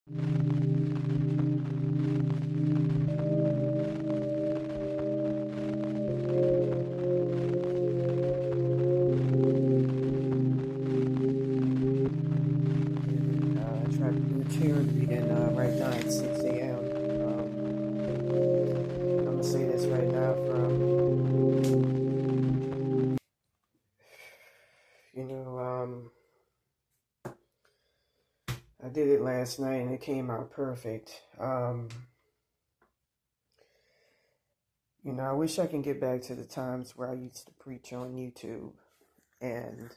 I tried to do a tarot reading right now at 6 a.m. I'm gonna say this right now you know, I did it last night and it came out perfect. I wish I can get back to the times where I used to preach on YouTube and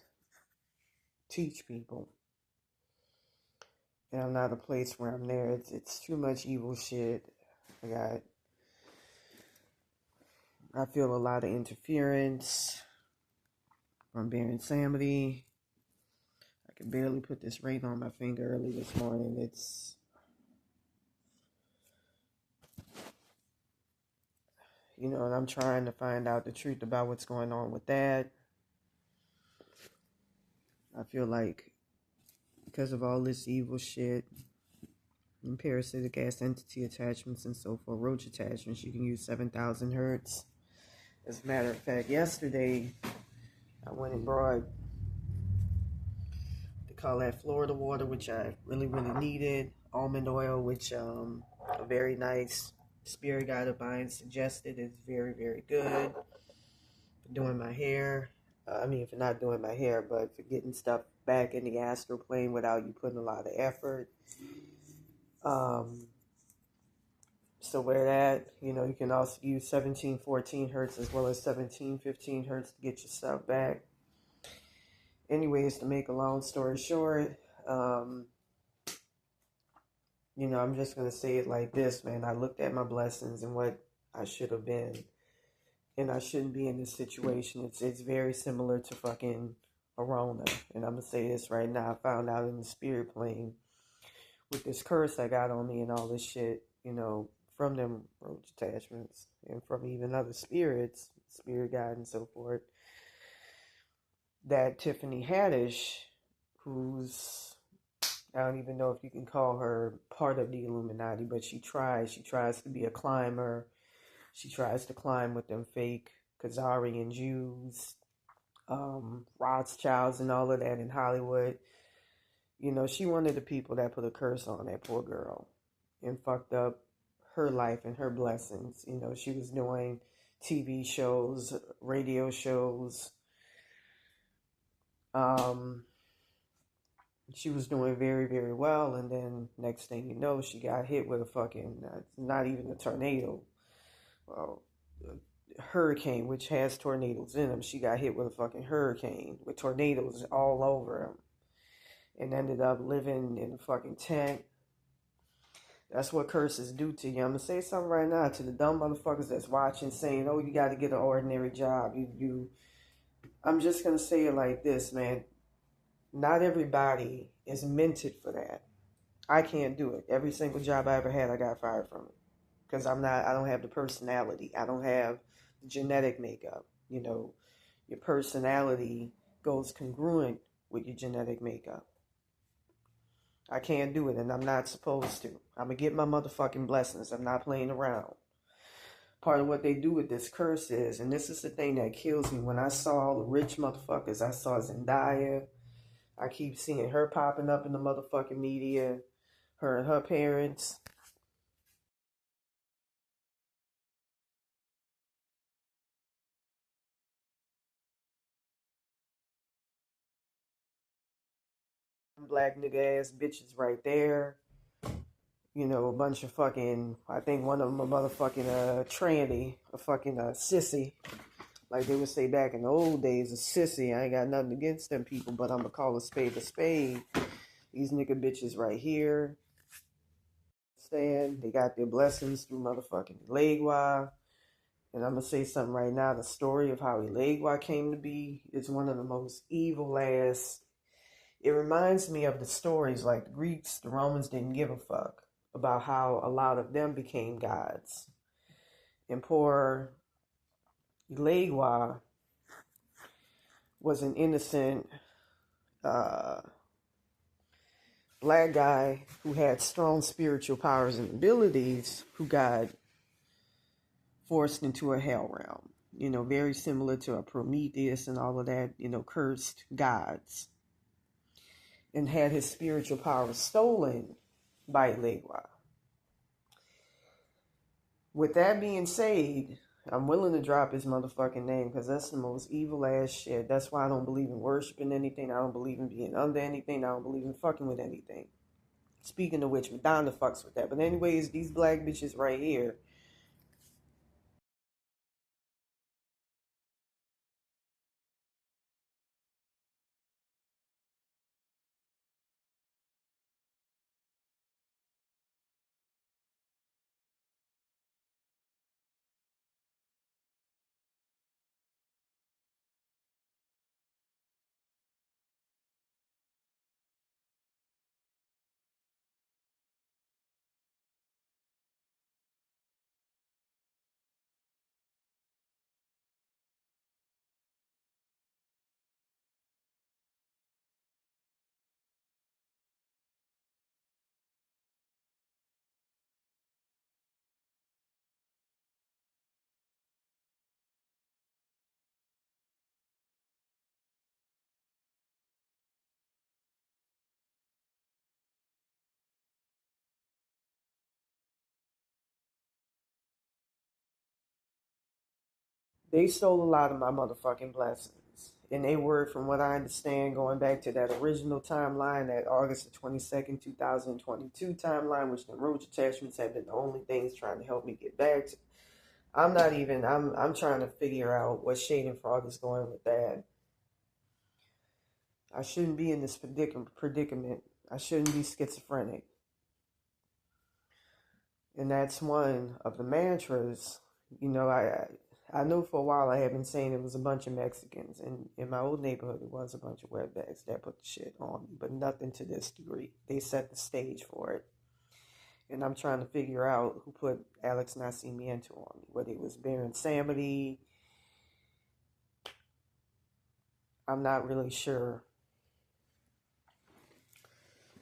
teach people. And I'm not a place where I'm there. It's too much evil shit. I feel a lot of interference from Baron Samedi. I can barely put this ring on my finger early this morning. And I'm trying to find out the truth about what's going on with that. I feel like because of all this evil shit and parasitic ass entity attachments and so forth, roach attachments, you can use 7,000 hertz. As a matter of fact, yesterday I went and brought, they call that Florida water, which I really, really needed. Almond oil, which a very nice spirit guide of mine suggested is very, very good for doing my hair. For not doing my hair, but for getting stuff back in the astral plane without you putting a lot of effort. So where that, you can also use 1714 hertz as well as 1715 hertz to get your stuff back. Anyways, to make a long story short, I'm just going to say it like this, man. I looked at my blessings and what I should have been. And I shouldn't be in this situation. It's very similar to fucking Arona. And I'm going to say this right now. I found out in the spirit plane with this curse I got on me and all this shit, from them roach attachments and from even other spirits, spirit guide and so forth, that Tiffany Haddish, who's, I don't even know if you can call her part of the Illuminati, but she tries to be a climber. She tries to climb with them fake Khazarian Jews, Rothschilds and all of that in Hollywood. She one of the people that put a curse on that poor girl and fucked up her life and her blessings. She was doing TV shows, radio shows. She was doing very, very well. And then next thing you know, she got hit with a fucking, not even a tornado. Well, a hurricane, which has tornadoes in them. She got hit with a fucking hurricane with tornadoes all over them. And ended up living in a fucking tent. That's what curses do to you. I'm going to say something right now to the dumb motherfuckers that's watching saying, oh, you got to get an ordinary job. I'm just going to say it like this, man. Not everybody is minted for that. I can't do it. Every single job I ever had, I got fired from it. Because I don't have the personality. I don't have the genetic makeup. Your personality goes congruent with your genetic makeup. I can't do it, and I'm not supposed to. I'm going to get my motherfucking blessings. I'm not playing around. Part of what they do with this curse is, and this is the thing that kills me, when I saw all the rich motherfuckers, I saw Zendaya. I keep seeing her popping up in the motherfucking media. Her and her parents. Black nigga ass bitches right there. A bunch of fucking, I think one of them a motherfucking tranny, a fucking sissy. Like they would say back in the old days, a sissy. I ain't got nothing against them people, but I'm gonna call a spade a spade. These nigga bitches right here. They got their blessings through motherfucking Legua. And I'm gonna say something right now. The story of how Legua came to be is one of the most evil ass. It reminds me of the stories like the Greeks, the Romans didn't give a fuck about how a lot of them became gods. And poor Legua was an innocent black guy who had strong spiritual powers and abilities who got forced into a hell realm. Very similar to a Prometheus and all of that, cursed gods, and had his spiritual powers stolen by Legua. With that being said, I'm willing to drop his motherfucking name because that's the most evil ass shit. That's why I don't believe in worshiping anything. I don't believe in being under anything. I don't believe in fucking with anything. Speaking of which, Madonna fucks with that. But anyways, these black bitches right here, they stole a lot of my motherfucking blessings. And they were, from what I understand, going back to that original timeline, that August the 22nd, 2022 timeline, which the roach attachments have been the only things trying to help me get back to. I'm trying to figure out what shade and frog is going with that. I shouldn't be in this predicament. I shouldn't be schizophrenic. And that's one of the mantras. I know for a while I have been saying it was a bunch of Mexicans, and in my old neighborhood it was a bunch of wetbacks that put the shit on me, but nothing to this degree. They set the stage for it. And I'm trying to figure out who put Alex Nacimiento on me, whether it was Baron Samedi. I'm not really sure.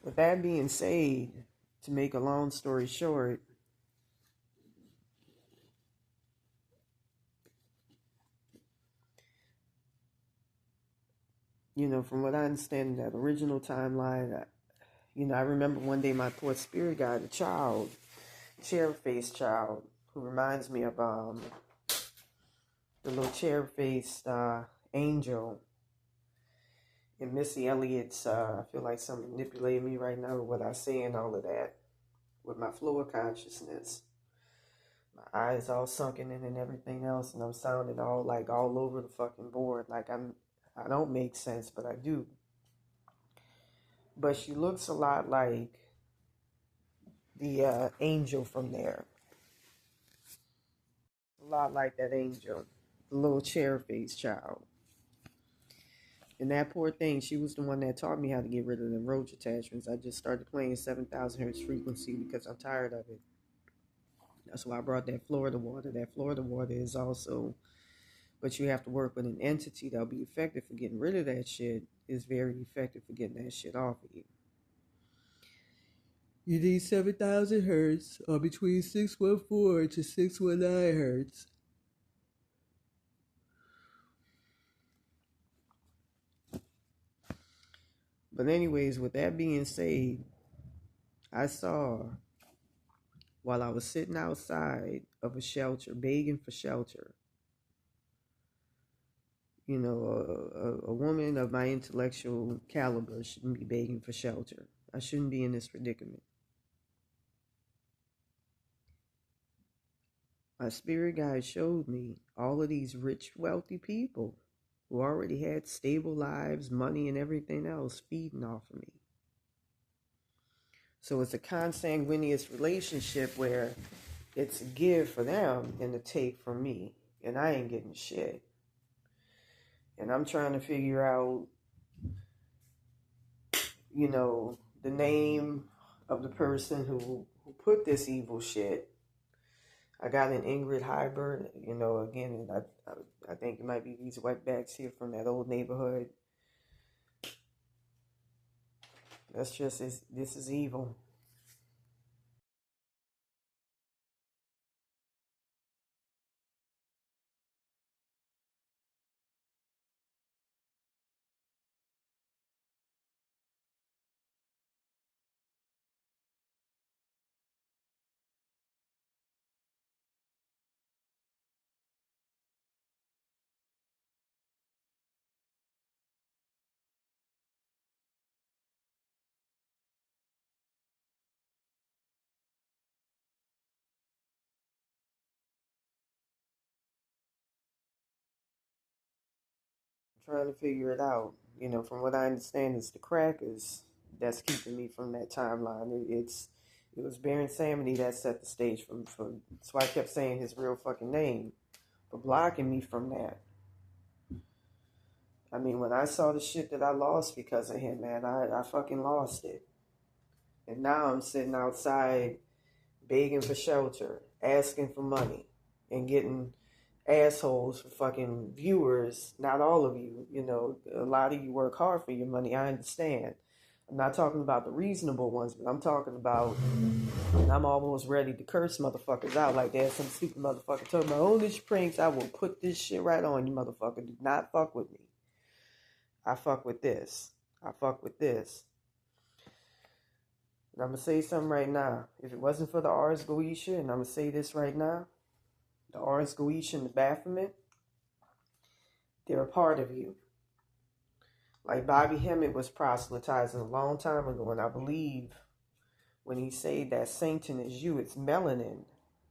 With that being said, to make a long story short, from what I understand in that original timeline, I remember one day my poor spirit guide, a child, chair-faced child, who reminds me of the little chair-faced angel in Missy Elliott's, I feel like someone manipulated me right now with what I say and all of that, with my flow of consciousness. My eyes all sunken in and everything else, and I'm sounding all over the fucking board, like I don't make sense, but I do. But she looks a lot like the angel from there. A lot like that angel, the little chair-faced child. And that poor thing, she was the one that taught me how to get rid of the roach attachments. I just started playing 7,000 hertz frequency because I'm tired of it. That's why I brought that Florida water. That Florida water is also, but you have to work with an entity that'll be effective for getting rid of that shit. Is very effective for getting that shit off of you. You need 7,000 hertz or between 614 to 619 hertz. But anyways, with that being said, I saw, while I was sitting outside of a shelter, begging for shelter, a woman of my intellectual caliber shouldn't be begging for shelter. I shouldn't be in this predicament. My spirit guide showed me all of these rich, wealthy people who already had stable lives, money, and everything else feeding off of me. So it's a consanguineous relationship where it's a give for them and a take from me, and I ain't getting shit. And I'm trying to figure out, the name of the person who put this evil shit. I got an Ingrid Heiber, again, I think it might be these wetbacks here from that old neighborhood. That's just, this is evil. I'm trying to figure it out. From what I understand, it's the crackers that's keeping me from that timeline. It was Baron Samedi that set the stage for. That's why I kept saying his real fucking name, for blocking me from that. I mean, when I saw the shit that I lost because of him, man, I fucking lost it. And now I'm sitting outside begging for shelter, asking for money, and getting assholes for fucking viewers. Not all of you, a lot of you work hard for your money. I understand. I'm not talking about the reasonable ones, but I'm talking about, and I'm almost ready to curse motherfuckers out like there's some stupid motherfucker talking about, oh, this pranks, I will put this shit right on you, motherfucker. Do not fuck with me. I fuck with this. I fuck with this. And I'm going to say something right now. If it wasn't for the Ars Goetia, and I'm going to say this right now, the Ars Goetia and the Baphomet, they're a part of you. Like Bobby Hemmett was proselytizing a long time ago, and I believe when he said that Satan is you, it's melanin.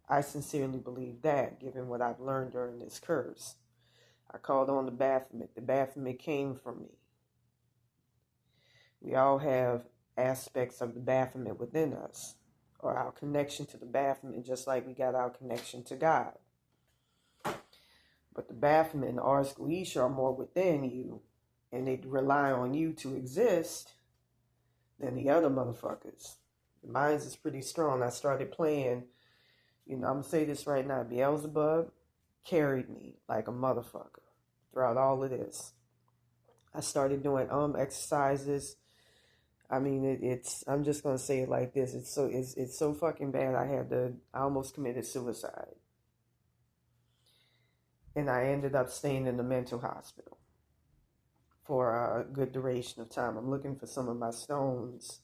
I sincerely believe that, given what I've learned during this curse. I called on the Baphomet. The Baphomet came from me. We all have aspects of the Baphomet within us, or our connection to the Baphomet, just like we got our connection to God. But the Baphomet and the Ars Goetia are more within you, and they rely on you to exist than the other motherfuckers. Mine's is pretty strong. I started playing, I'm going to say this right now, Beelzebub carried me like a motherfucker throughout all of this. I started doing exercises. I mean, I'm just going to say it like this. It's so fucking bad. I almost committed suicide. And I ended up staying in the mental hospital for a good duration of time. I'm looking for some of my stones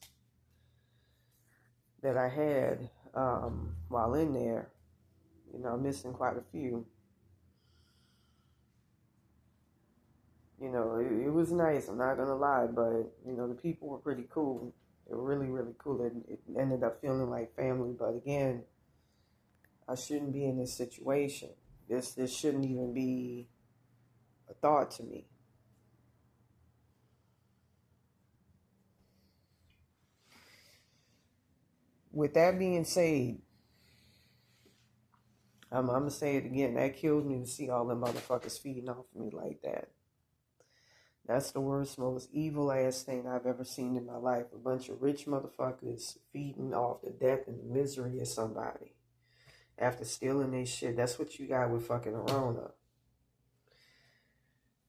that I had while in there. I'm missing quite a few. It was nice, I'm not going to lie, but, the people were pretty cool. They were really, really cool. It ended up feeling like family, but again, I shouldn't be in this situation. This shouldn't even be a thought to me. With that being said, I'm going to say it again. That killed me to see all them motherfuckers feeding off of me like that. That's the worst, most evil ass thing I've ever seen in my life. A bunch of rich motherfuckers feeding off the death and the misery of somebody after stealing their shit. That's what you got with fucking Arona.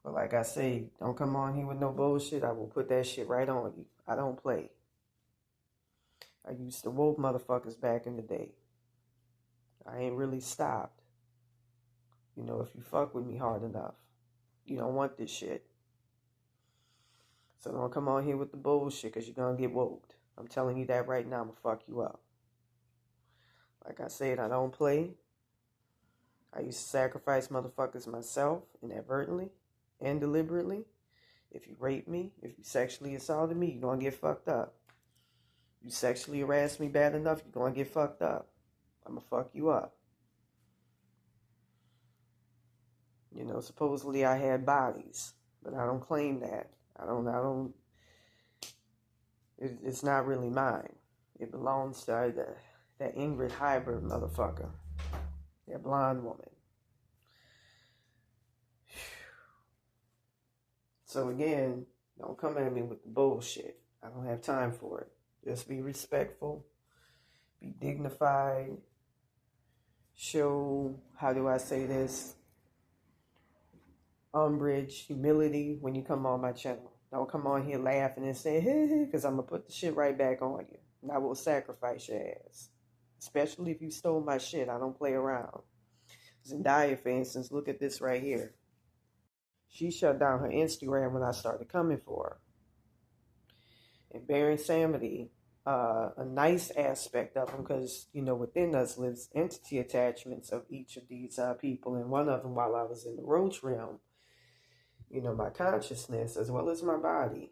But like I say, don't come on here with no bullshit. I will put that shit right on you. I don't play. I used to whoop motherfuckers back in the day. I ain't really stopped. If you fuck with me hard enough, you don't want this shit. So don't come on here with the bullshit because you're going to get whooped. I'm telling you that right now. I'm going to fuck you up. Like I said, I don't play. I used to sacrifice motherfuckers myself inadvertently and deliberately. If you rape me, if you sexually assaulted me, you're going to get fucked up. You sexually harass me bad enough, you're going to get fucked up. I'm going to fuck you up. Supposedly I had bodies, but I don't claim that. It's not really mine. It belongs to that Ingrid Hybrid motherfucker. That blonde woman. So again, don't come at me with the bullshit. I don't have time for it. Just be respectful. Be dignified. Show, how do I say this? Umbrage, humility when you come on my channel. Don't come on here laughing and say, hey, because I'm going to put the shit right back on you. And I will sacrifice your ass. Especially if you stole my shit. I don't play around. Zendaya, for instance, look at this right here. She shut down her Instagram when I started coming for her. And Baron Samedi, a nice aspect of them, because, you know, within us lives entity attachments of each of these people. And one of them, while I was in the roach realm, you know, my consciousness as well as my body.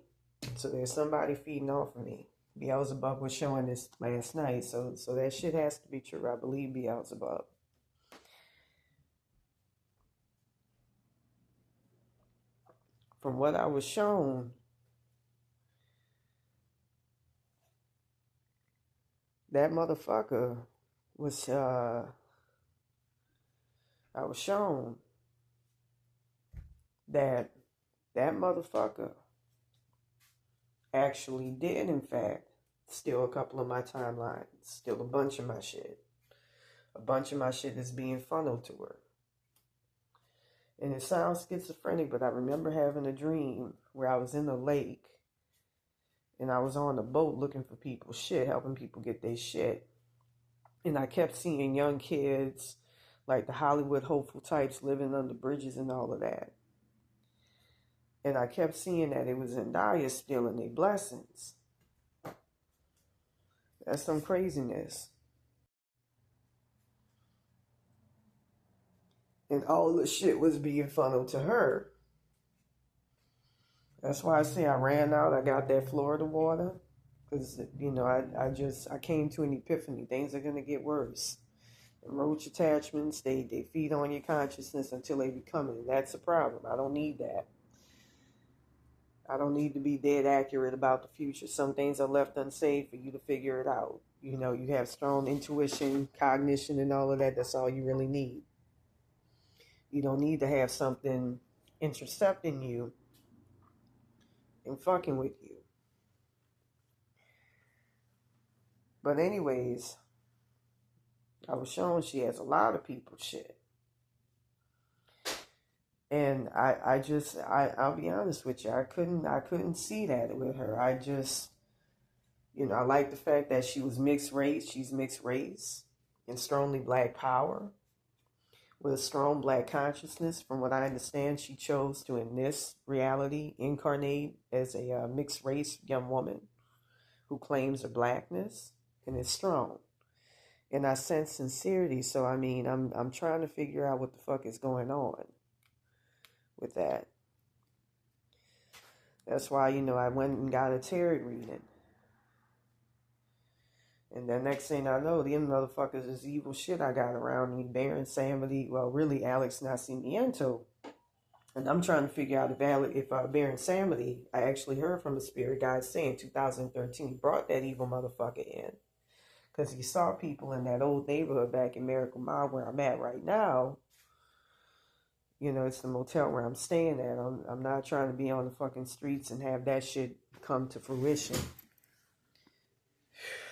So there's somebody feeding off of me. Beelzebub was showing this last night. So that shit has to be true. I believe Beelzebub. From what I was shown, that motherfucker was, I was shown that motherfucker actually did, in fact, steal a couple of my timelines, steal a bunch of my shit. A bunch of my shit is being funneled to her. And it sounds schizophrenic, but I remember having a dream where I was in a lake and I was on a boat looking for people's shit, helping people get their shit. And I kept seeing young kids, like the Hollywood hopeful types living under bridges and all of that. And I kept seeing that it was Zendaya stealing their blessings. That's some craziness. And all the shit was being funneled to her. That's why I say I ran out. I got that Florida water. Because, you know, I came to an epiphany. Things are going to get worse. And roach attachments, they feed on your consciousness until they become it. And that's a problem. I don't need that. I don't need to be dead accurate about the future. Some things are left unsaid for you to figure it out. You know, you have strong intuition, cognition, and all of that. That's all you really need. You don't need to have something intercepting you and fucking with you. But anyways, I was shown she has a lot of people's shit. And I'll be honest with you, I couldn't see that with her. I just, you know, I like the fact that she was mixed race. She's mixed race and strongly black power with a strong black consciousness. From what I understand, she chose to, in this reality, incarnate as a mixed race young woman who claims her blackness and is strong. And I sense sincerity. So, I mean, I'm trying to figure out what the fuck is going on with that. That's why, you know, I went and got a tarot reading. And the next thing I know, them motherfuckers is evil shit I got around me. Baron Samedi, well, really Alex Nascimento. And I'm trying to figure out if Baron Samedi, I actually heard from a spirit guide saying 2013 brought that evil motherfucker in. Because he saw people in that old neighborhood back in Miracle Mile where I'm at right now. You know, it's the motel where I'm staying at. I'm not trying to be on the fucking streets and have that shit come to fruition.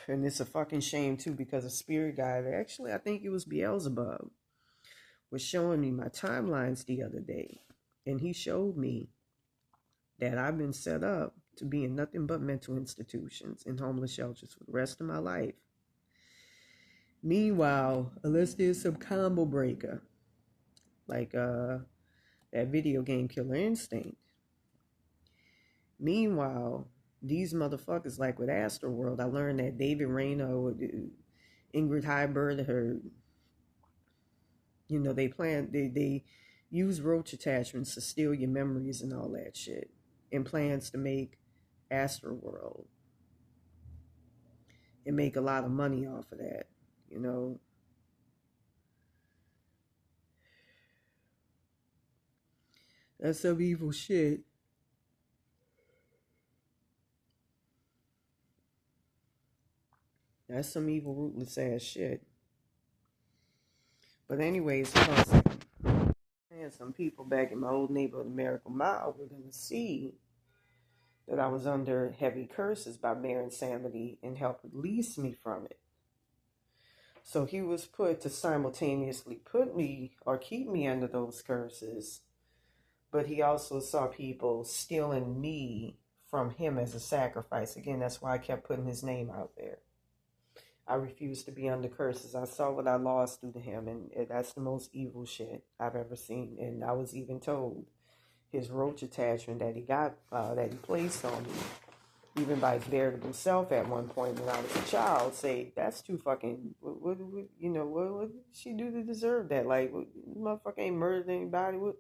And it's a fucking shame, too, because a spirit guide, actually, I think it was Beelzebub, was showing me my timelines the other day. And he showed me that I've been set up to be in nothing but mental institutions and homeless shelters for the rest of my life. Meanwhile, unless there's some combo breaker, like that video game Killer Instinct. Meanwhile, these motherfuckers, like with Astroworld, I learned that David Rayner, Ingrid Heiberg, you know, they use roach attachments to steal your memories and all that shit, and plans to make Astroworld and make a lot of money off of that, you know. That's some evil shit. That's some evil, rootless ass shit. But anyways, and some people back in my old neighborhood, Miracle Mile, were going to see that I was under heavy curses by Baron Samedi and help release me from it. So he was put to simultaneously put me or keep me under those curses. But he also saw people stealing me from him as a sacrifice. Again, that's why I kept putting his name out there. I refuse to be under curses. I saw what I lost due to him, and that's the most evil shit I've ever seen. And I was even told his roach attachment that he got, that he placed on me, even by his veritable self at one point when I was a child, say, that's too fucking, what did she do to deserve that? Like, motherfucker ain't murdered anybody. What?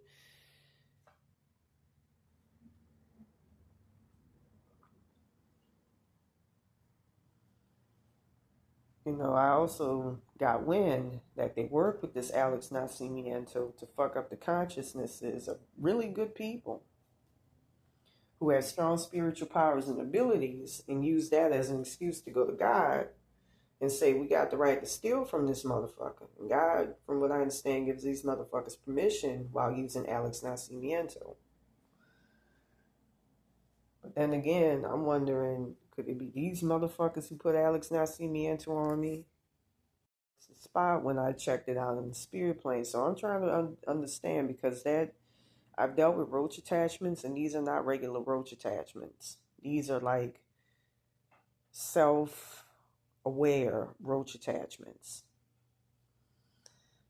I also got wind that they work with this Alex Nascimento to fuck up the consciousnesses of really good people who have strong spiritual powers and abilities and use that as an excuse to go to God and say, we got the right to steal from this motherfucker. And God, from what I understand, gives these motherfuckers permission while using Alex Nascimento. But then again, I'm wondering, could it be these motherfuckers who put Alex Nascimento on me? Spot when I checked it out in the spirit plane. So I'm trying to understand, because I've dealt with roach attachments, and these are not regular roach attachments. These are like self-aware roach attachments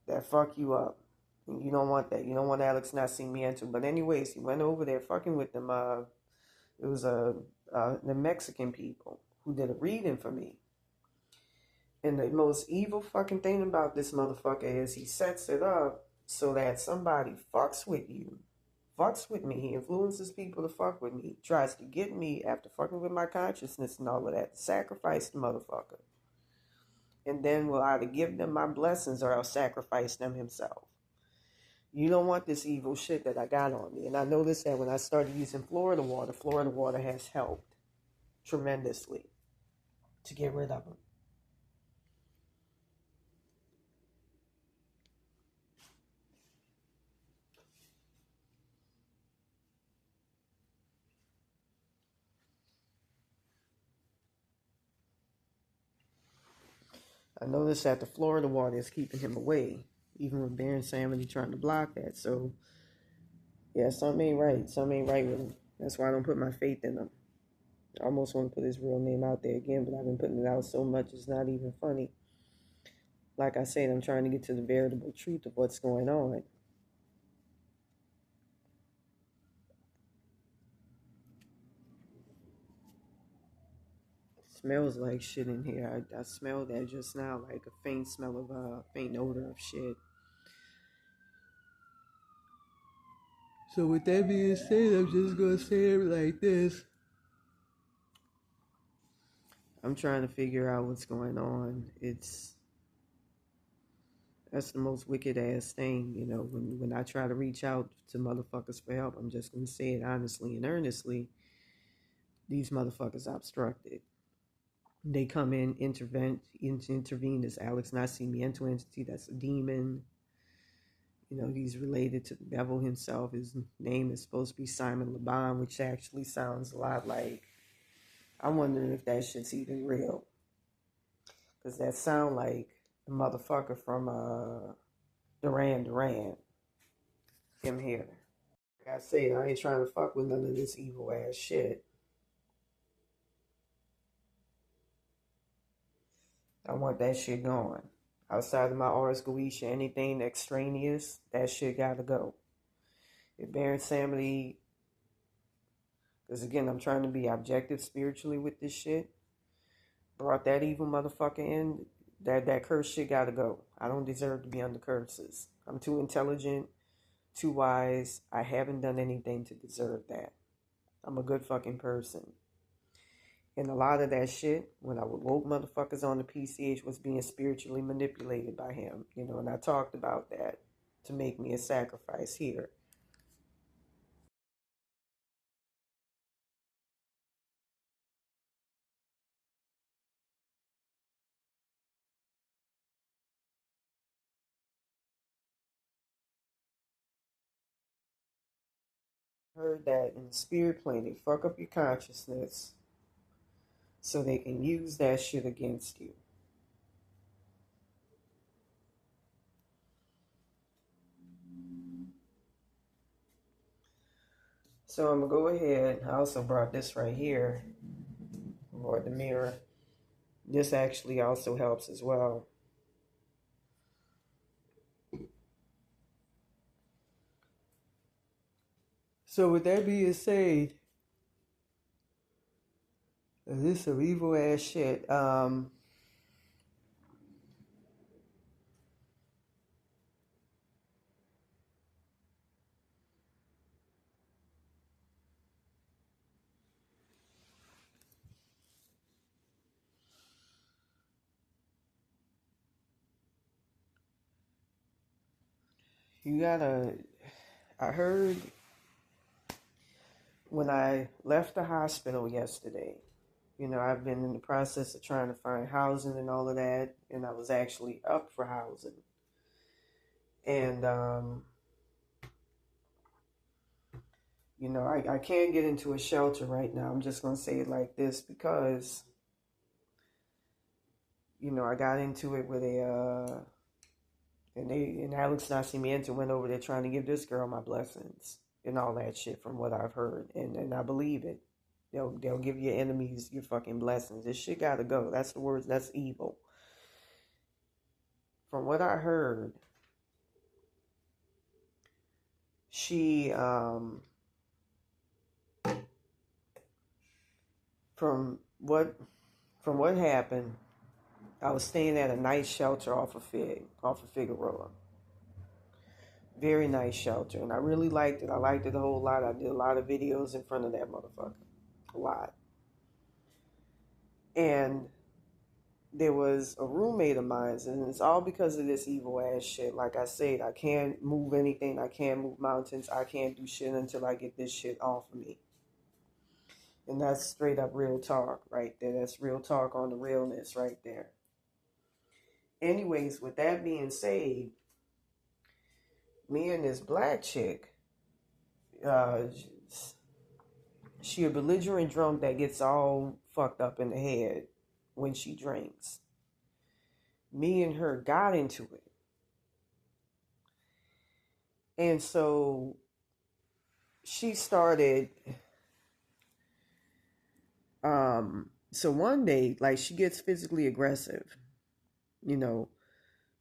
that fuck you up. And you don't want that. You don't want Alex Nascimento. But anyways, he went over there fucking with them. It was the Mexican people who did a reading for me. And the most evil fucking thing about this motherfucker is he sets it up so that somebody fucks with you. Fucks with me. He influences people to fuck with me. Tries to get me, after fucking with my consciousness and all of that, to sacrifice the motherfucker. And then will either give them my blessings or I'll sacrifice them himself. You don't want this evil shit that I got on me. And I noticed that when I started using Florida water has helped tremendously to get rid of them. I noticed that the Florida water is keeping him away, even with Baron Samedi trying to block that. So, yeah, something ain't right. Something ain't right with him. That's why I don't put my faith in him. I almost want to put his real name out there again, but I've been putting it out so much it's not even funny. Like I said, I'm trying to get to the veritable truth of what's going on. It smells like shit in here. I smelled that just now, like a faint smell of faint odor of shit. So with that being said, I'm just gonna say it like this. I'm trying to figure out what's going on. That's the most wicked ass thing, when I try to reach out to motherfuckers for help, I'm just gonna say it honestly and earnestly. These motherfuckers obstructed. They come in, intervene as Alex Nascimento entity, that's a demon. He's related to the devil himself. His name is supposed to be Simon Laban, which actually sounds a lot like, I'm wondering if that shit's even real. Because that sound like the motherfucker from Duran Duran. Him here. Like I said, I ain't trying to fuck with none of this evil ass shit. I want that shit going. Outside of my Ars Goetia, anything extraneous, that shit gotta go. If Baron Samedi, because again, I'm trying to be objective spiritually with this shit, brought that evil motherfucker in, that curse shit gotta go. I don't deserve to be under curses. I'm too intelligent, too wise. I haven't done anything to deserve that. I'm a good fucking person. And a lot of that shit, when I would woke motherfuckers on the PCH, was being spiritually manipulated by him. And I talked about that to make me a sacrifice here. Heard that in the spirit plane, they fuck up your consciousness so they can use that shit against you. So I'm going to go ahead. I also brought this right here, or the mirror. This actually also helps as well. So with that being said, this is some evil ass shit. You gotta, I heard when I left the hospital yesterday, I've been in the process of trying to find housing and all of that, and I was actually up for housing. And, I can't get into a shelter right now. I'm just going to say it like this because, I got into it with and Alex Nascimento went over there trying to give this girl my blessings and all that shit from what I've heard. And I believe it. They'll give your enemies your fucking blessings. This shit gotta go. That's the words. That's evil. From what I heard, she from what happened, I was staying at a nice shelter off of Figueroa. Very nice shelter, and I really liked it. I liked it a whole lot. I did a lot of videos in front of that motherfucker. A lot. And there was a roommate of mine, and it's all because of this evil ass shit. Like I said, I can't move anything. I can't move mountains. I can't do shit until I get this shit off of me. And that's straight up real talk right there. That's real talk on the realness right there. Anyways, with that being said, me and this black chick, she a belligerent drunk that gets all fucked up in the head when she drinks. Me and her got into it. And so she started, so one day, like, she gets physically aggressive.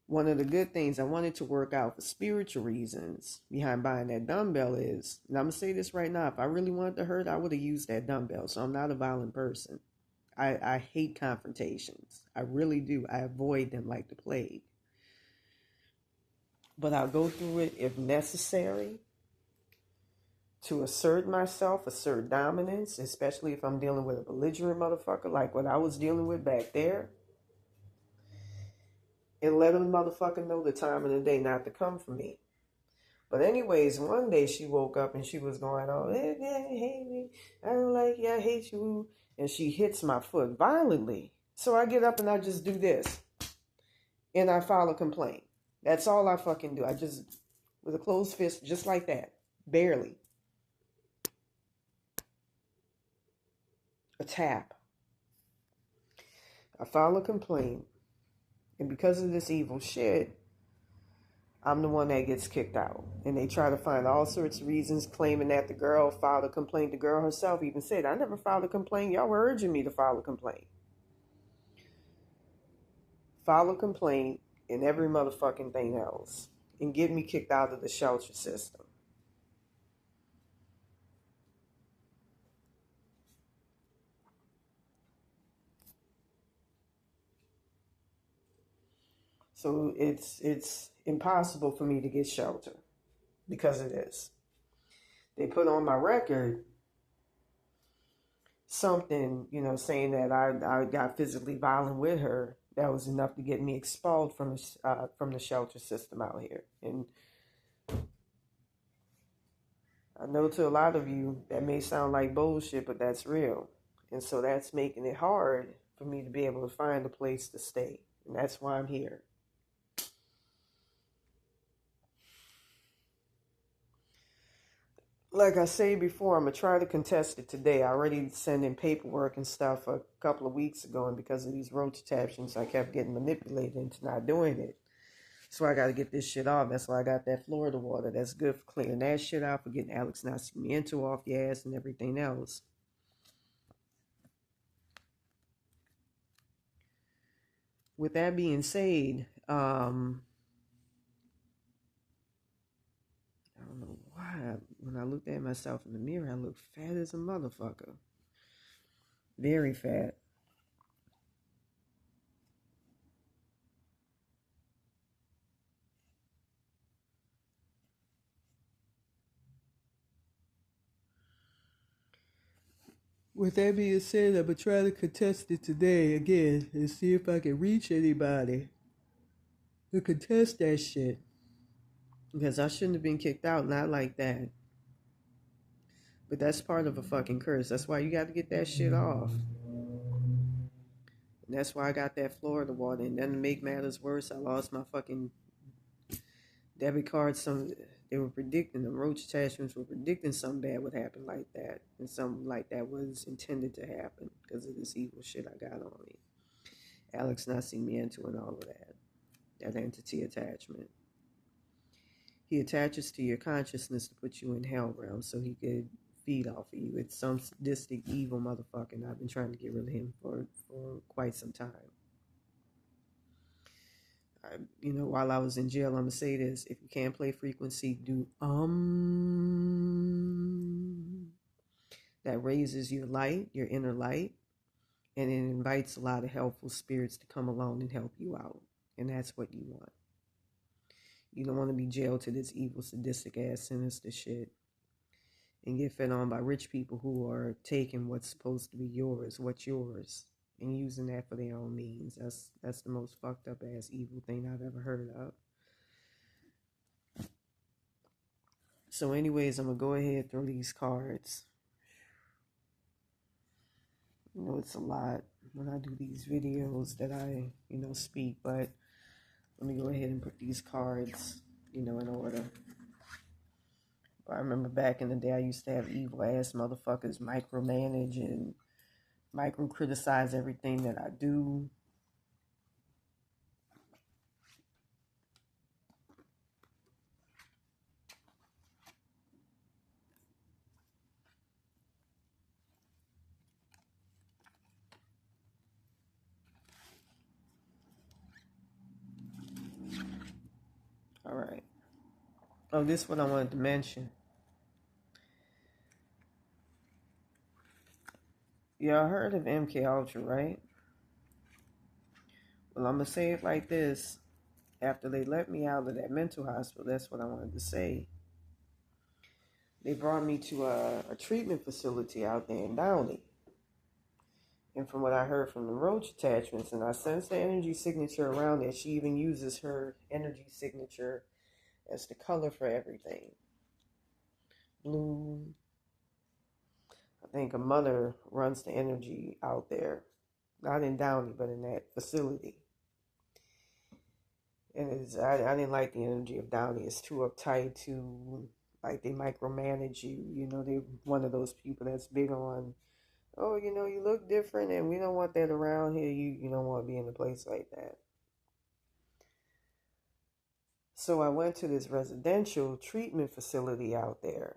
One of the good things I wanted to work out for spiritual reasons behind buying that dumbbell is, and I'm going to say this right now, if I really wanted to hurt, I would have used that dumbbell. So I'm not a violent person. I hate confrontations. I really do. I avoid them like the plague. But I'll go through it if necessary to assert myself, assert dominance, especially if I'm dealing with a belligerent motherfucker like what I was dealing with back there. And let a motherfucker know the time of the day not to come for me. But anyways, one day she woke up and she was going, oh, hey, I hate me. I don't like you. I hate you. And she hits my foot violently. So I get up and I just do this. And I file a complaint. That's all I fucking do. I just, with a closed fist, just like that. Barely. A tap. I file a complaint. And because of this evil shit, I'm the one that gets kicked out. And they try to find all sorts of reasons, claiming that the girl filed a complaint. The girl herself even said, I never filed a complaint. Y'all were urging me to file a complaint. File a complaint and every motherfucking thing else. And get me kicked out of the shelter system. So it's impossible for me to get shelter because of this. They put on my record something, saying that I got physically violent with her. That was enough to get me expelled from the shelter system out here. And I know to a lot of you that may sound like bullshit, but that's real. And so that's making it hard for me to be able to find a place to stay. And that's why I'm here. Like I said before, I'm going to try to contest it today. I already sent in paperwork and stuff a couple of weeks ago, and because of these road detachments, I kept getting manipulated into not doing it. So I got to get this shit off. That's why I got that Florida water. That's good for clearing that shit out, for getting Alex Nascimento off your ass and everything else. With that being said, I don't know why. When I looked at myself in the mirror, I looked fat as a motherfucker. Very fat. With that being said, I'm going to try to contest it today again and see if I can reach anybody to contest that shit. Because I shouldn't have been kicked out, not like that. But that's part of a fucking curse. That's why you got to get that shit off. And that's why I got that Florida water. And then to make matters worse, I lost my fucking debit card. They were predicting, the roach attachments were predicting something bad would happen like that. And something like that was intended to happen because of this evil shit I got on me. Alex Nascimento and all of that. That entity attachment. He attaches to your consciousness to put you in hell realm so he could feed off of you. It's some sadistic, evil motherfucker, and I've been trying to get rid of him for quite some time. While I was in jail, I'm going to say this. If you can't play frequency, do That raises your light, your inner light, and it invites a lot of helpful spirits to come along and help you out. And that's what you want. You don't want to be jailed to this evil, sadistic ass, sinister shit and get fed on by rich people who are taking what's supposed to be yours, what's yours, and using that for their own means. That's the most fucked up ass evil thing I've ever heard of. So anyways, I'm going to go ahead and throw these cards. It's a lot when I do these videos that I, speak, but let me go ahead and put these cards, in order. I remember back in the day, I used to have evil ass motherfuckers micromanage and micro criticize everything that I do. All right. Oh, this is what I wanted to mention. Y'all heard of MK Ultra, right? Well, I'm going to say it like this. After they let me out of that mental hospital, that's what I wanted to say. They brought me to a treatment facility out there in Downey. And from what I heard from the roach attachments, and I sense the energy signature around it, she even uses her energy signature as the color for everything. Blue. I think a mother runs the energy out there. Not in Downey, but in that facility. And I didn't like the energy of Downey. It's too uptight, like they micromanage you. They're one of those people that's big on, oh, you look different and we don't want that around here. You don't want to be in a place like that. So I went to this residential treatment facility out there.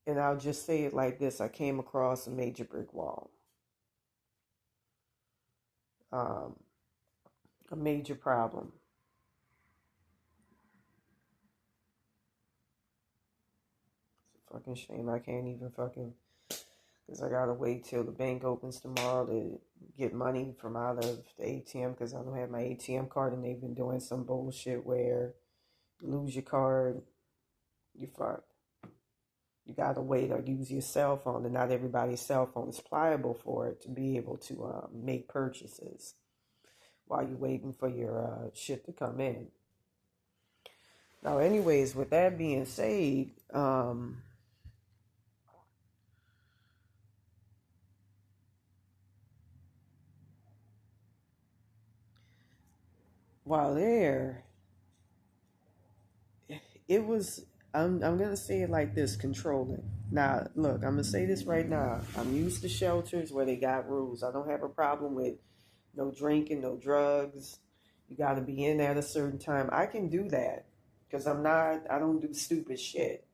And I'll just say it like this. I came across a major brick wall. A major problem. It's a fucking shame. I can't even because I gotta wait till the bank opens tomorrow to get money from out of the ATM because I don't have my ATM card, and they've been doing some bullshit where you lose your card, you fucked. You gotta wait or use your cell phone, and not everybody's cell phone is pliable for it to be able to make purchases while you're waiting for your shit to come in. Now, anyways, with that being said, while there, it was, I'm gonna say it like this, controlling. Now, look, I'm gonna say this right now. I'm used to shelters where they got rules. I don't have a problem with no drinking, no drugs, You got to be in at a certain time. I can do that because I don't do stupid shit.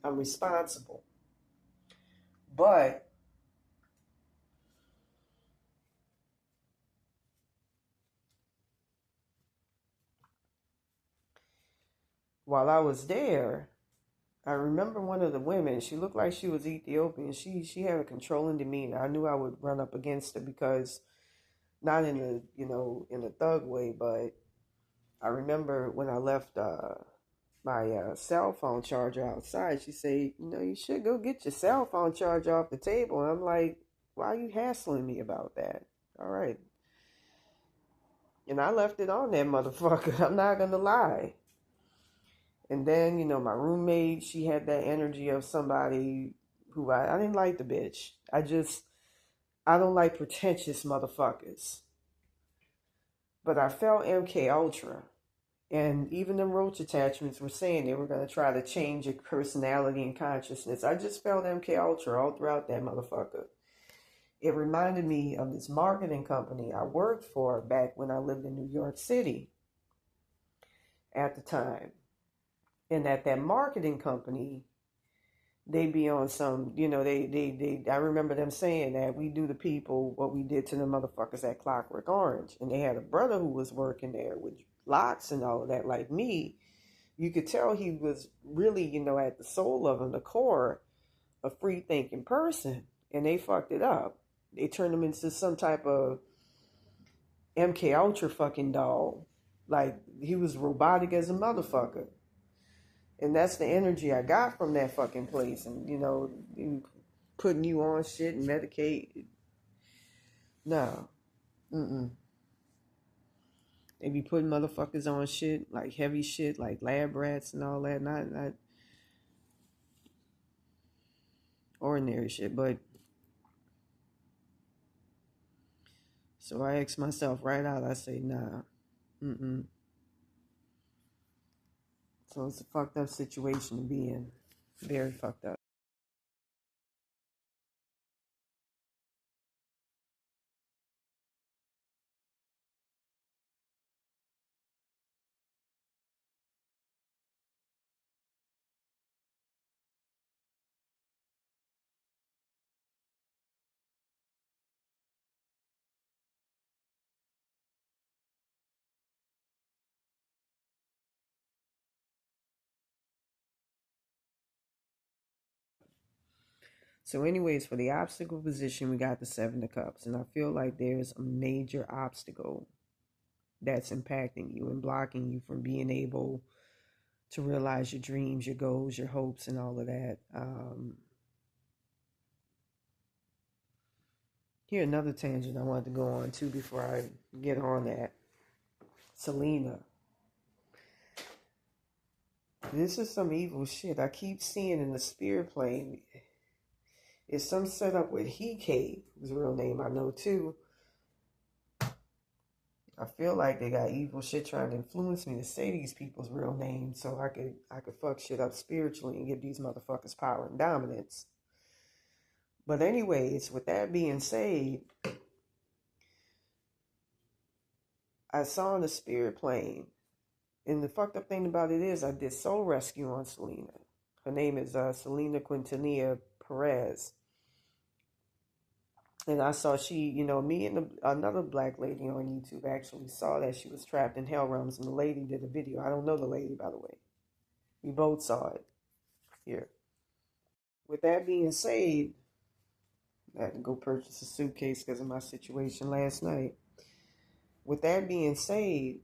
I'm responsible. But while I was there, I remember one of the women, she looked like she was Ethiopian. She had a controlling demeanor. I knew I would run up against her because not in a, in a thug way, but I remember when I left my cell phone charger outside, she said, you should go get your cell phone charger off the table. And I'm like, why are you hassling me about that? All right. And I left it on that motherfucker. I'm not going to lie. And then, my roommate, she had that energy of somebody who I didn't like the bitch. I don't like pretentious motherfuckers. But I felt MK Ultra. And even the roach attachments were saying they were going to try to change your personality and consciousness. I just felt MK Ultra all throughout that motherfucker. It reminded me of this marketing company I worked for back when I lived in New York City at the time. And at that marketing company, they be on some, I remember them saying that we do the people what we did to the motherfuckers at Clockwork Orange. And they had a brother who was working there with locks and all of that, like me. You could tell he was really, at the soul of him, the core, a free thinking person. And they fucked it up. They turned him into some type of MK Ultra fucking doll. Like he was robotic as a motherfucker. And that's the energy I got from that fucking place. And, putting you on shit and medicate. No. Mm-mm. They be putting motherfuckers on shit, like heavy shit, like lab rats and all that. Not ordinary shit. But, so I ask myself right out, I say, nah. Mm-mm. So it's a fucked up situation to be in. Very fucked up. So, anyways, for the obstacle position, we got the Seven of Cups. And I feel like there's a major obstacle that's impacting you and blocking you from being able to realize your dreams, your goals, your hopes, and all of that. Here, another tangent I wanted to go on to before I get on that. Selena. This is some evil shit. I keep seeing in the spirit plane. It's some setup with He whose real name I know too. I feel like they got evil shit trying to influence me to say these people's real names so I could fuck shit up spiritually and give these motherfuckers power and dominance. But anyways, with that being said, I saw in the spirit plane, and the fucked up thing about it is I did soul rescue on Selena. Her name is Selena Quintanilla Perez. And I saw me and another black lady on YouTube actually saw that she was trapped in hell realms, and the lady did a video. I don't know the lady, by the way. We both saw it here. With that being said, I had to go purchase a suitcase because of my situation last night. With that being said,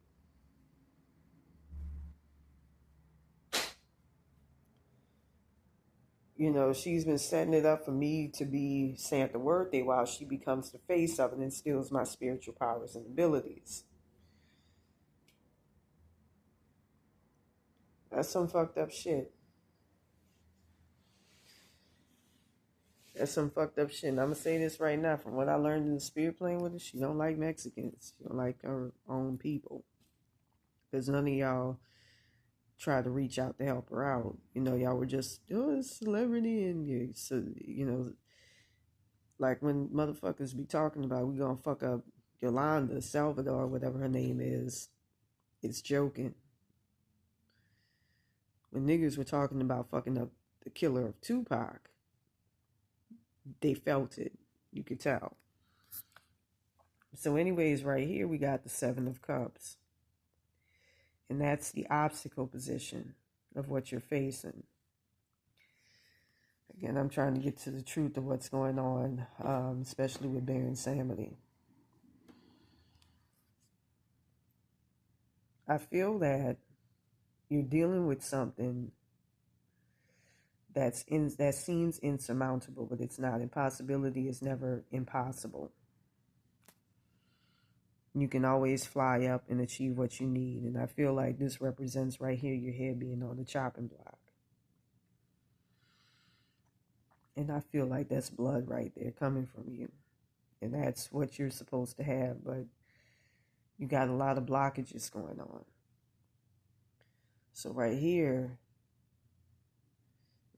she's been setting it up for me to be Santa Worthy while she becomes the face of it and steals my spiritual powers and abilities. That's some fucked up shit. That's some fucked up shit. And I'm gonna say this right now. From what I learned in the spirit plane with her, she don't like Mexicans. She don't like her own people. Because none of y'all tried to reach out to help her out. Y'all were just, a celebrity, and like when motherfuckers be talking about we gonna fuck up Yolanda, Salvador, whatever her name is joking. When niggas were talking about fucking up the killer of Tupac, they felt it. You could tell. So anyways, right here we got the Seven of Cups. And that's the obstacle position of what you're facing. Again, I'm trying to get to the truth of what's going on, especially with Baron Samedi. I feel that you're dealing with something that seems insurmountable, but it's not. Impossibility is never impossible. You can always fly up and achieve what you need. And I feel like this represents right here your head being on the chopping block. And I feel like that's blood right there coming from you. And that's what you're supposed to have. But you got a lot of blockages going on. So right here,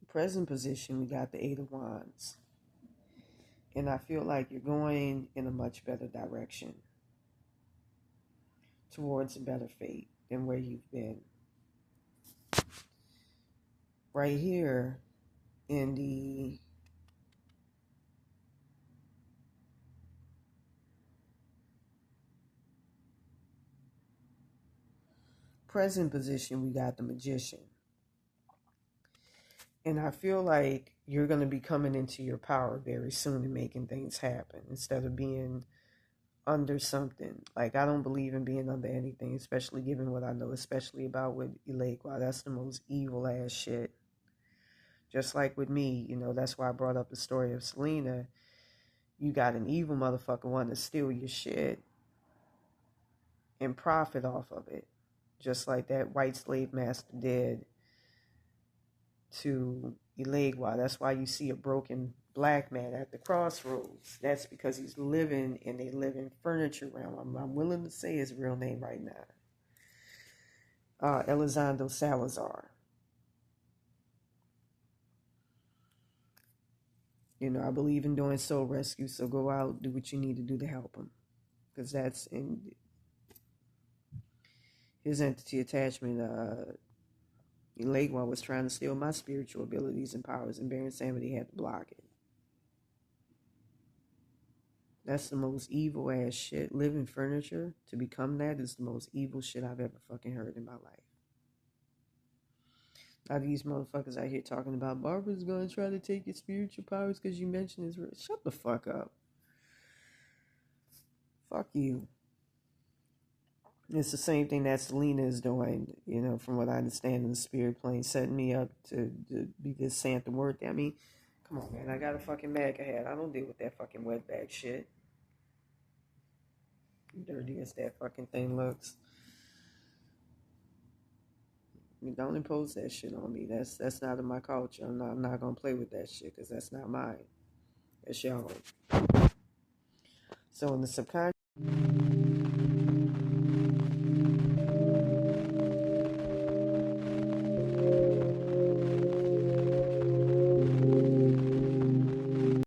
present position, we got the Eight of Wands. And I feel like you're going in a much better direction towards a better fate than where you've been. Right here in the present position, we got the Magician. And I feel like you're going to be coming into your power very soon and making things happen instead of being under something. Like, I don't believe in being under anything, especially given what I know, especially about with Ilegua. That's the most evil ass shit. Just like with me, you know, that's why I brought up the story of Selena. You got an evil motherfucker wanting to steal your shit and profit off of it. Just like that white slave master did to Ilegua. That's why you see a broken black man at the crossroads. That's because he's living in a living furniture realm. I'm willing to say his real name right now. Elizondo Salazar. You know, I believe in doing soul rescue, so go out, do what you need to do to help him. Because that's in his entity attachment. Ilegua was trying to steal my spiritual abilities and powers, and Baron Samedi had to block it. That's the most evil ass shit. Living furniture, to become that is the most evil shit I've ever fucking heard in my life. Now these motherfuckers out here talking about Barbara's gonna try to take your spiritual powers because you mentioned his. Shut the fuck up. Fuck you. It's the same thing that Selena is doing, you know, from what I understand in the spirit plane, setting me up to be this Santa word. I mean, come on, man. I got a fucking MAGA hat. I don't deal with that fucking wetback shit. Dirty as that fucking thing looks. I mean, don't impose that shit on me. That's not in my culture. I'm not gonna play with that shit because that's not mine. That's y'all. So in the subconscious.